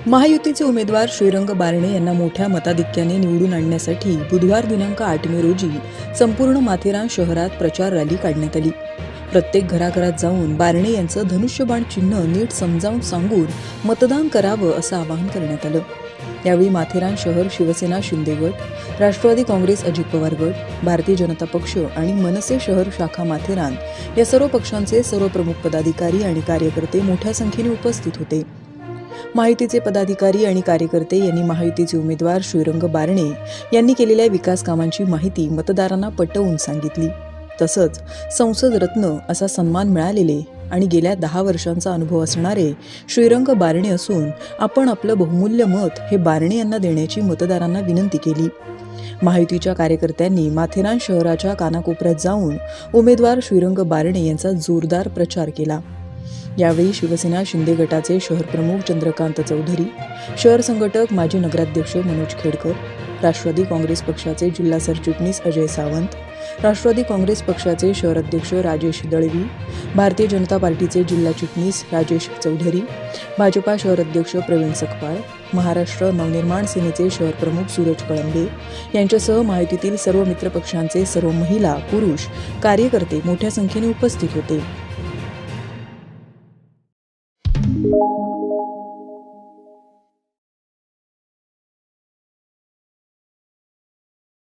महायुतीचे उमेदवार श्रीरंग बारणे यांना मोठ्या मताधिक्याने निवडून आणण्यासाठी बुधवार दिनांक 8 मे रोजी संपूर्ण माथेरान शहरात प्रचार रॅली काढण्यात आली। प्रत्येक घराघरात जाऊन बारणे यांचं धनुष्यबाण चिन्ह नीट समजावून सांगून मतदान करावं असं आवाहन करण्यात आलं। यावेळी माथेरान शहर शिवसेना शिंदे गट, राष्ट्रवादी काँग्रेस अजित पवार गट, भारतीय जनता पक्ष आणि मनसे शहर शाखा माथेरान या सर्व पक्षांचे सर्व प्रमुख पदाधिकारी आणि कार्यकर्ते मोठ्या संख्येने उपस्थित होते। महायुतीचे पदाधिकारी आणि कार्यकर्ते यांनी महायुतीचे उमेदवार श्रीरंग बारणे यांनी केलेल्या विकास कामांची माहिती मतदारांना पटवून सांगितली। तसंच संसद रत्न असा सन्मान मिळालेले आणि गेल्या 10 वर्षांचा अनुभव असणारे श्रीरंग बारणे असून आपण आपलं बहुमूल्य मत हे बारणे यांना देण्याची मतदारांना विनंती केली। महायुतीच्या कार्यकर्त्यांनी माथेरान शहराच्या कानाकोपऱ्यात जाऊन उमेदवार श्रीरंग बारणे यांचा जोरदार प्रचार केला। यावेळी शिवसेना शिंदे गटाचे शहर प्रमुख चंद्रकांत चौधरी, शहर संघटक माजी नगराध्यक्ष मनोज खेडकर, राष्ट्रवादी काँग्रेस पक्षाचे जिल्हा सरचिटणीस अजय सावंत, राष्ट्रवादी काँग्रेस पक्षाचे शहर अध्यक्ष राजेश दळवी, भारतीय जनता पार्टीचे जिल्हा चिटणीस राजेश चौधरी, भाजपा शहर अध्यक्ष प्रवीण सकपाळ, महाराष्ट्र नवनिर्माण सेनेचे शहर प्रमुख सूरज कळंबे यांच्यासह महायुतीतील सर्व मित्रपक्षांचे सर्व महिला, पुरुष कार्यकर्ते मोठ्या संख्येने उपस्थित होते।